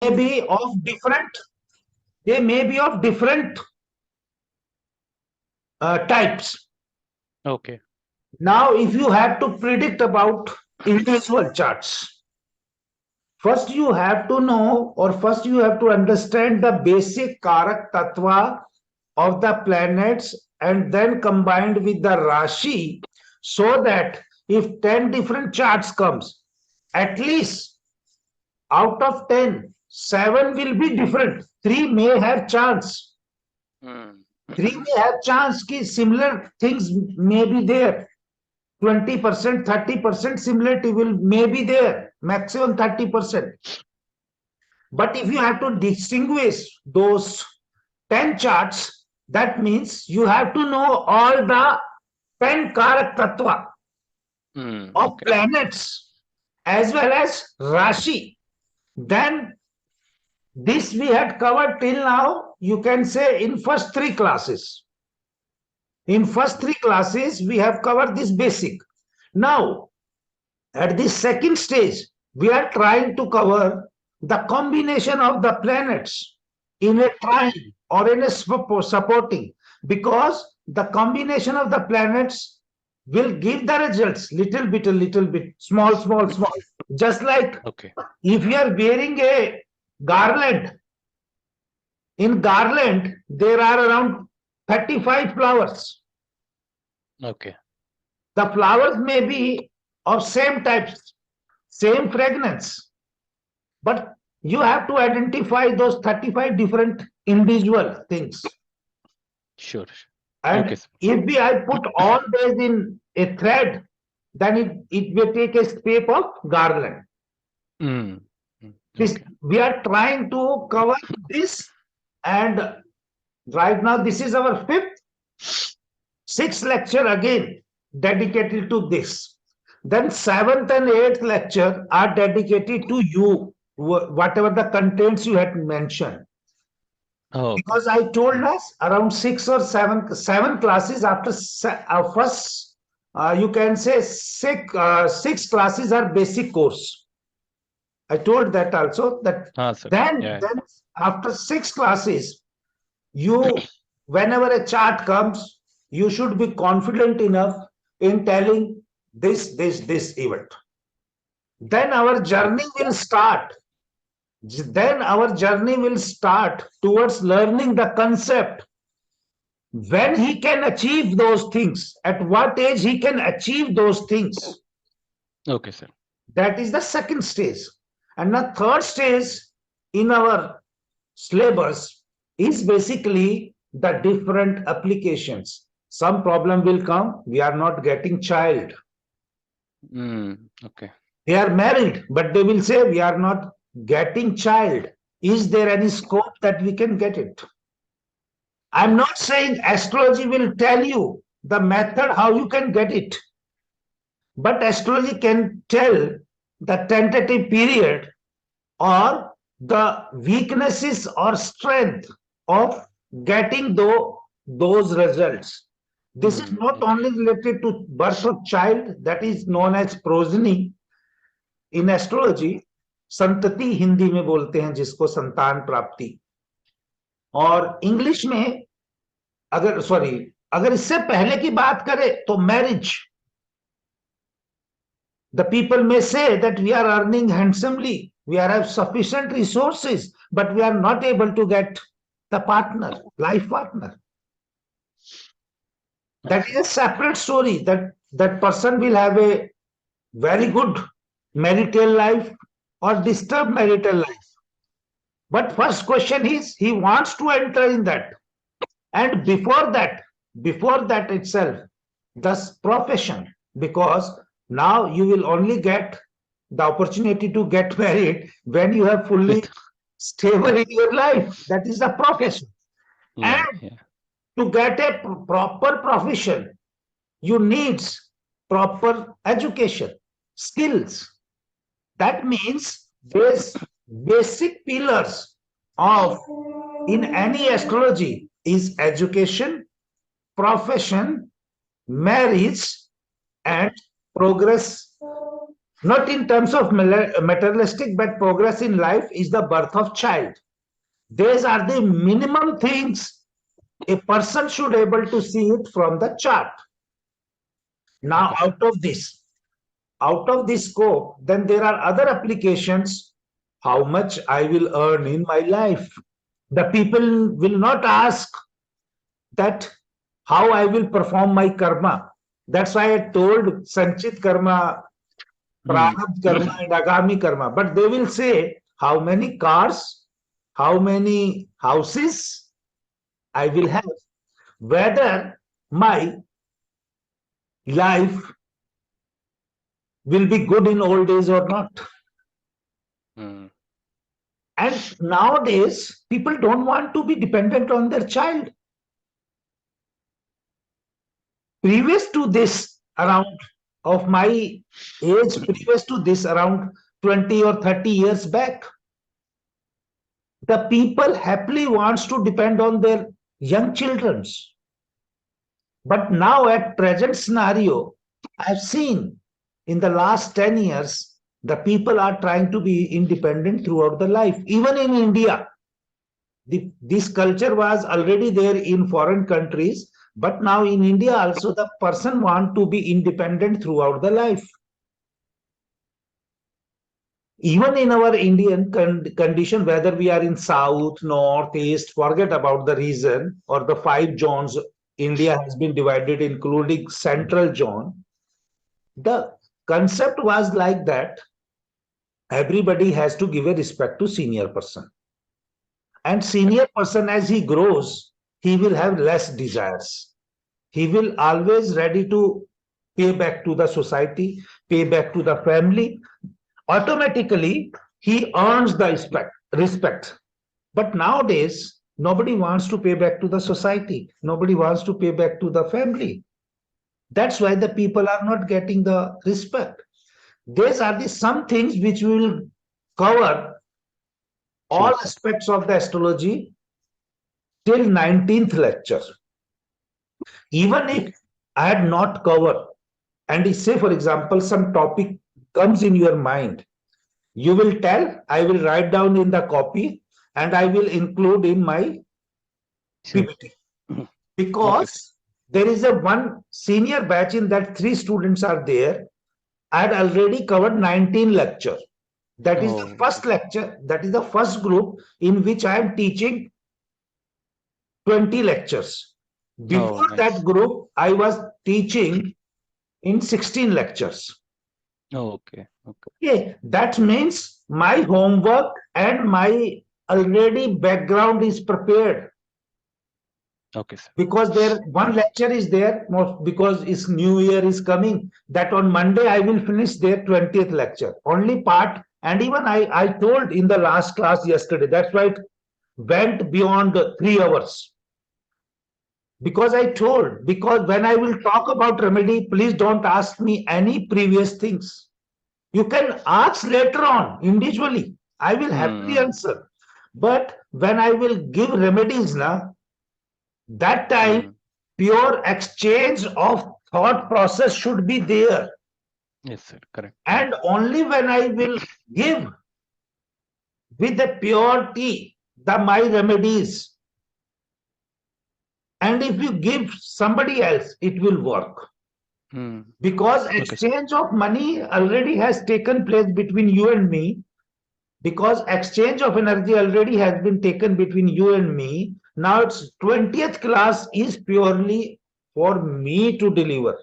be of different, they may be of different types. Okay. Now, if you have to predict about individual charts, first you have to know, or first you have to understand the basic Karak Tattva of the planets, and then combined with the Rashi, so that if 10 different charts comes, at least out of 10, 7 will be different. 3 may have chance. 3 may have chance ki similar things may be there. 20%, 30% similarity may be there, maximum 30%. But if you have to distinguish those 10 charts, that means you have to know all the 10 Karak Tattva of planets as well as Rashi. Then this we had covered till now, you can say in first 3 classes. In first 3 classes, we have covered this basic. Now, at this second stage, we are trying to cover the combination of the planets in a trine or in a supporting, because the combination of the planets will give the results little bit, small. Just like if you are wearing a garland, in garland, there are around 35 flowers. Okay. The flowers may be of same types, same fragrance, but you have to identify those 35 different individual things. Sure. And if I put all these in a thread, then it will take a shape of garland. This, we are trying to cover this, and right now this is our 5th, 6th lecture again dedicated to this. Then 7th and 8th lecture are dedicated to you, whatever the contents you had mentioned. Because I told us around 6 or 7 classes after first, you can say 6 classes are basic course. I told that also, that then after 6 classes, you, whenever a chart comes, you should be confident enough in telling this event. Then our journey will start. Then our journey will start towards learning the concept. When he can achieve those things, at what age he can achieve those things. Okay, sir. That is the second stage. And the third stage in our syllabus is basically the different applications. Some problem will come, we are not getting child. Okay. They are married, but they will say we are not getting child. Is there any scope that we can get it? I'm not saying astrology will tell you the method how you can get it. But astrology can tell the tentative period or the weaknesses or strength of getting those results. This is not only related to birth of child, that is known as progeny in astrology. संतति हिंदी में बोलते हैं जिसको, संतान प्राप्ति. और English में अगर इससे पहले की बात करें तो marriage. The people may say that we are earning handsomely, we have sufficient resources, but we are not able to get the partner, life partner. That is a separate story. That person will have a very good marital life or disturbed marital life. But first question is, he wants to enter in that. And before that itself, thus profession, because now you will only get the opportunity to get married when you have fully stable in your life. That is the profession. And to get a proper profession, you need proper education, skills. That means there's basic pillars of in any astrology is education, profession, marriage, and progress not in terms of materialistic, but progress in life is the birth of child. These are the minimum things a person should able to see it from the chart. Now, Okay, sir. out of this scope, then there are other applications. How much I will earn in my life? The people will not ask that how I will perform my karma. That's why I told Sanchit karma, Hmm. Prarabdha karma, and Agami karma. But they will say how many cars, how many houses I will have, whether my life will be good in old days or not. Hmm. And nowadays, people don't want to be dependent on their child. Previous to this, around of my age, previous to this, around 20 or 30 years back, the people happily wants to depend on their young children's. But now at present scenario, I've seen in the last 10 years, the people are trying to be independent throughout the life. Even in India, this culture was already there in foreign countries, but now in India also the person want to be independent throughout the life. Even in our Indian condition, whether we are in south, north, east, forget about the region or the 5 zones India has been divided, including central zone. The concept was like that everybody has to give a respect to senior person. And senior person, as he grows, he will have less desires. He will always ready to pay back to the society, pay back to the family. Automatically, he earns the respect. But nowadays, nobody wants to pay back to the society. Nobody wants to pay back to the family. That's why the people are not getting the respect. These are the some things which we will cover all Sure, sir. aspects of the astrology till 19th lecture. Even if I had not covered, and say, for example, some topic comes in your mind, you will tell, I will write down in the copy and I will include in my Sure. PPT. Okay, sir. Because there is a one senior batch in that 3 students are there. I had already covered 19 lecture. That is the Oh, first lecture, that is the first group in which I am teaching 20 lectures. oh, Before that nice. group, I was teaching in 16 lectures. Oh, okay, okay, Okay, that means my homework and my already background is prepared okay, sir. because there one lecture is there because it's new year is coming, that on Monday I will finish their 20th lecture only part. And even I told in the last class yesterday, that's why it went beyond 3 hours, because I told, because when I will talk about remedy, please don't ask me any previous things. You can ask later on individually. I will happily Hmm. answer. But when I will give remedies now, that time Hmm. pure exchange of thought process should be there. Yes, sir. Correct, And correct. only when I will give with the purity the my remedies, and if you give somebody else, it will work. Hmm. Because Okay, sir. exchange of money already has taken place between you and me, because exchange of energy already has been taken between you and me. Now it's 20th class is purely for me to deliver.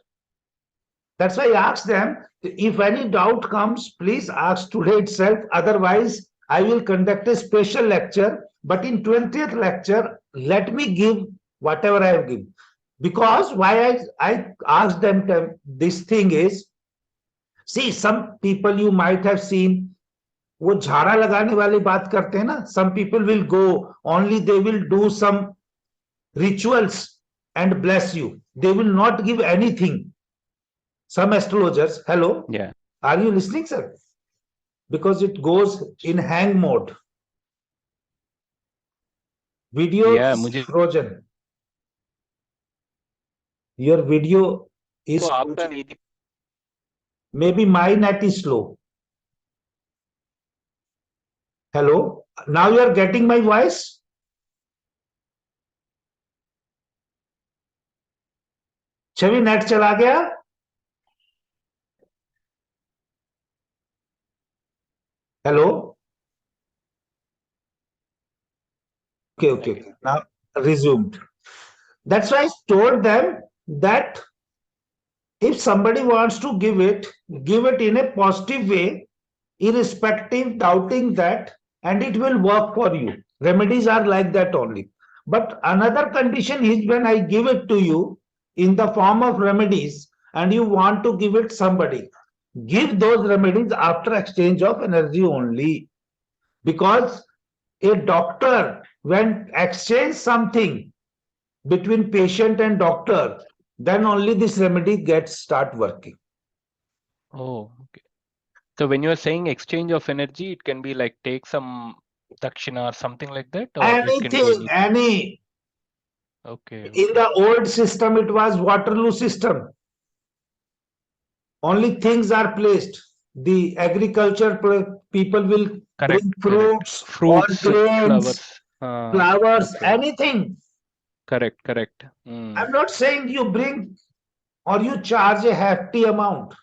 That's why I asked them, if any doubt comes, please ask today itself. Otherwise, I will conduct a special lecture. But in 20th lecture, let me give whatever I have given. Because why I asked them this thing is, see, some people you might have seen, वो झाड़ा लगाने वाली बात करते हैं ना, some people will go, only they will do some rituals and bless you, they will not give anything. Some astrologers, hello, Yeah. are you listening, sir? Because it goes in hang mode, video Yeah, is मुझे frozen, your video को is आपका frozen. नहीं दिख Maybe my net is slow. Hello? Now you are getting my voice? Chhavi net चला गया? Hello? Okay. Now resumed. That's why I told them that if somebody wants to give it in a positive way, irrespective, doubting that, and it will work for you. Remedies are like that only. But another condition is when I give it to you in the form of remedies and you want to give it somebody, give those remedies after exchange of energy only. Because a doctor, when exchange something between patient and doctor, then only this remedy gets start working. Oh, okay. So when you are saying exchange of energy, it can be like take some dakshina or something like that, or it can be Anything, anything. Okay. Okay. In the old system, it was Waterloo system. Only things are placed. The agriculture people will bring fruits or Fruits, grains, flowers, okay. anything. Correct. I'm not saying you bring or you charge a hefty amount.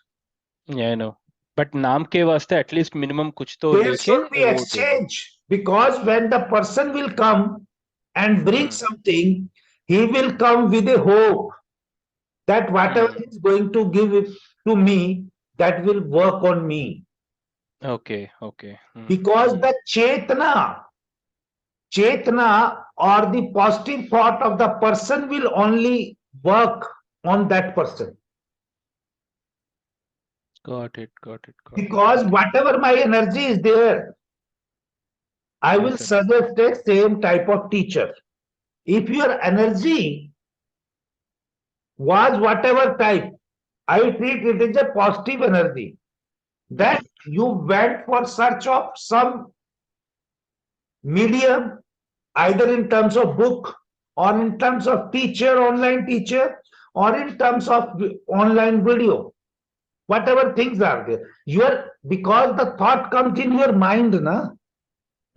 Yeah, I know. But नाम के वास्ते at least minimum कुछ तो There लेके should be वो देना. exchange because when the person will come and bring something, he will come with a hope that whatever he is going to give it to me, that will work on me. Okay. Because the chetna or the positive thought of the person will only work on that person. Got it. Because whatever my energy is there, I Yes, will sir. suggest the same type of teacher. If your energy was whatever type, I treat it as a positive energy. Then you went for search of some medium, either in terms of book or in terms of teacher, online teacher, or in terms of online video. Whatever things are there. Because the thought comes in your mind, na?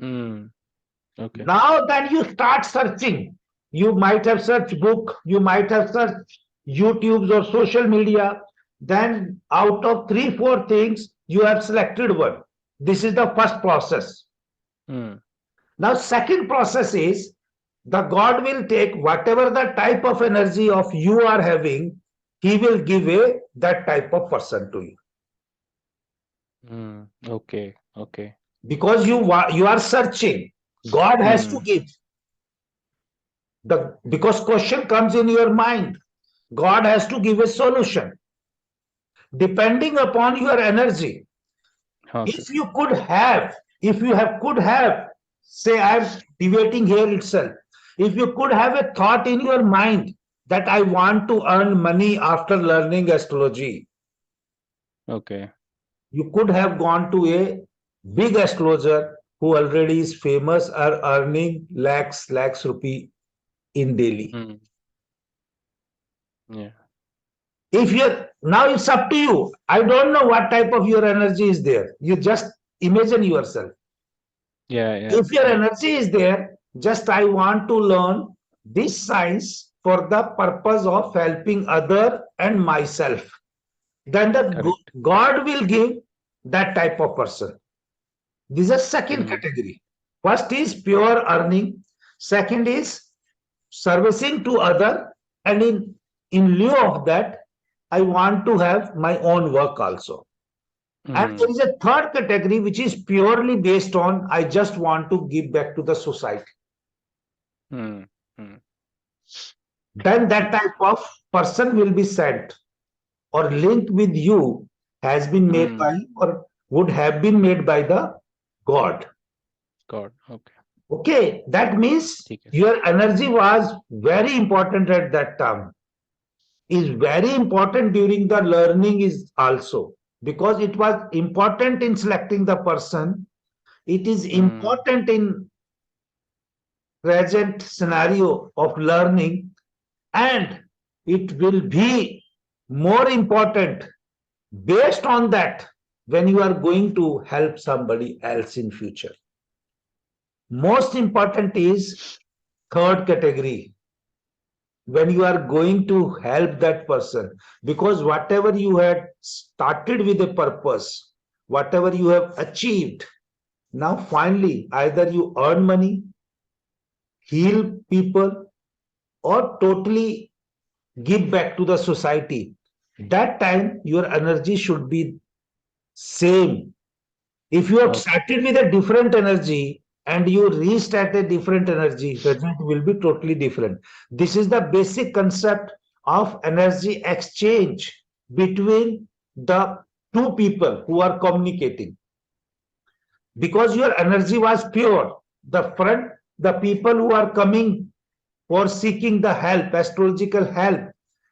Okay. Now then you start searching. You might have searched book, you might have searched YouTubes or social media. Then out of 3-4 things, you have selected one. This is the first process. Now, second process is the God will take whatever the type of energy of you are having, he will give that type of person to you. Okay. Because you are searching. God has to give. Because question comes in your mind. God has to give a solution. Depending upon your energy. If you could have, say I'm debating here itself. If you could have a thought in your mind that I want to earn money after learning astrology. Okay. You could have gone to a big astrologer who already is famous or earning lakhs rupee in daily. Yeah. If you're now, it's up to you. I don't know what type of your energy is there. You just imagine yourself. Yeah. If your energy is there, just I want to learn this science for the purpose of helping other and myself. Then the God will give that type of person. This is a second category. First is pure earning. Second is servicing to other. And in lieu of that, I want to have my own work also. And there is a third category which is purely based on I just want to give back to the society. Then that type of person will be sent or linked with you has been made by or would have been made by the God. Okay, that means your energy was very important at that time. Is very important during the learning is also because it was important in selecting the person. It is important in present scenario of learning, and it will be more important Based on that, when you are going to help somebody else in future, most important is third category, when you are going to help that person, because whatever you had started with a purpose, whatever you have achieved, now finally either you earn money, heal people, or totally give back to the society. That time your energy should be same. If you have started with a different energy and you reached at a different energy, result will be totally different. This is the basic concept of energy exchange between the two people who are communicating. Because your energy was pure, the people who are coming for seeking the help, astrological help,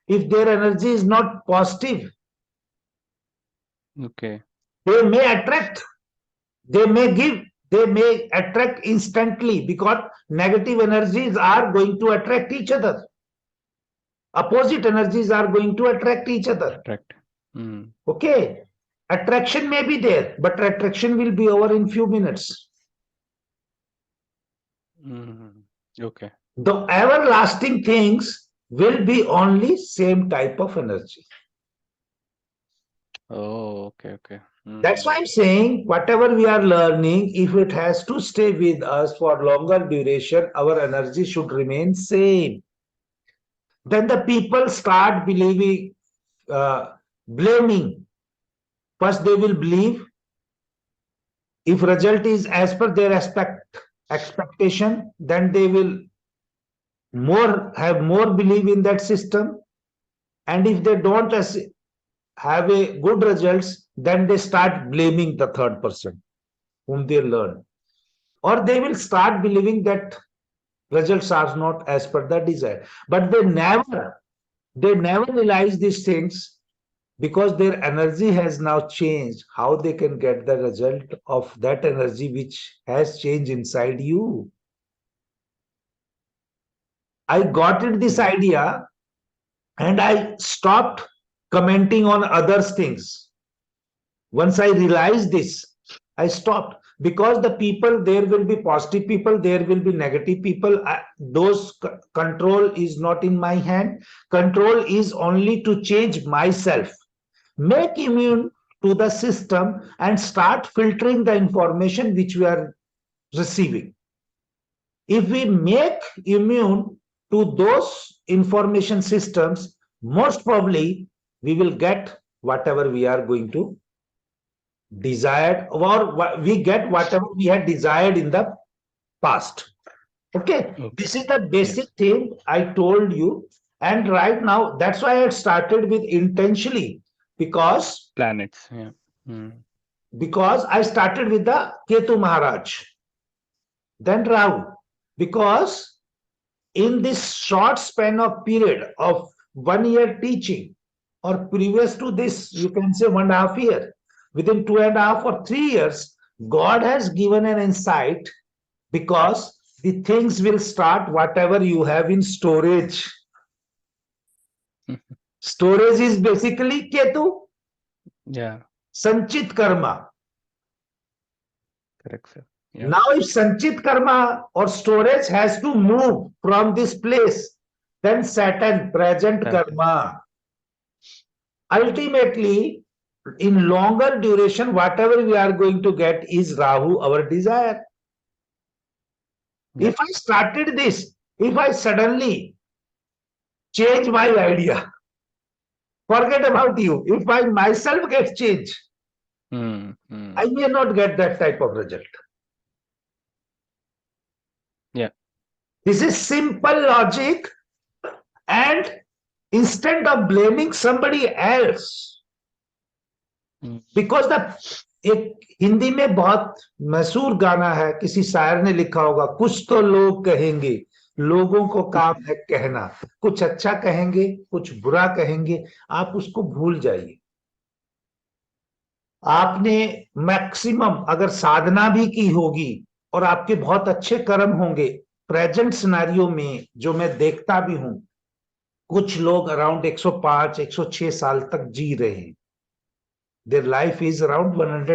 if their energy is not positive, Okay. they may attract, they may give, they may attract instantly, because negative energies are going to attract each other. Opposite energies are going to attract each other. Correct. Mm. Okay. Attraction may be there, but attraction will be over in few minutes. Okay. The everlasting things will be only same type of energy. Oh, okay, okay. That's why I'm saying whatever we are learning, if it has to stay with us for longer duration, our energy should remain same. Then the people start believing, blaming. First they will believe, if result is as per their expectation, then they will have more belief in that system. And if they don't have a good results, then they start blaming the third person whom they learn. Or they will start believing that results are not as per the desire. But they never realize these things, because their energy has now changed. How they can get the result of that energy which has changed inside you? I got it, this idea, and I stopped commenting on others' things. Once I realized this, I stopped, because the people, there will be positive people, there will be negative people. Those control is not in my hand. Control is only to change myself, make immune to the system, and start filtering the information which we are receiving. If we make immune to those information systems, most probably we will get whatever we are going to desired, or we get whatever we had desired in the past. Okay, this is the basic thing I told you. And right now, that's why I started with intentionally, because planets. Yeah. Because I started with the Ketu Maharaj, then Rahu, because in this short span of period of 1 year teaching, or previous to this, you can say 1.5 years, within 2.5 or 3 years, God has given an insight, because the things will start whatever you have in storage. Storage is basically Ketu. Yeah. Sanchit karma. Correct, sir. Yeah. Now, if Sanchit karma or storage has to move from this place, then Saturn, present karma. Ultimately, in longer duration, whatever we are going to get is Rahu, our desire. If I started this, if I suddenly change my idea, forget about you. If I myself get changed, I may not get that type of result. Yeah. This is simple logic, and instead of blaming somebody else, because एक हिंदी में बहुत मशहूर गाना है, किसी शायर ने लिखा होगा, कुछ तो लोग कहेंगे, लोगों को काम है कहना, कुछ अच्छा कहेंगे, कुछ बुरा कहेंगे, आप उसको भूल जाइए. आपने मैक्सिमम अगर साधना भी की होगी और आपके बहुत अच्छे कर्म होंगे, प्रेजेंट सिनेरियो में जो मैं देखता भी हूं, कुछ लोग अराउंड 105 106 साल तक जी रहे हैं. Their life is around 100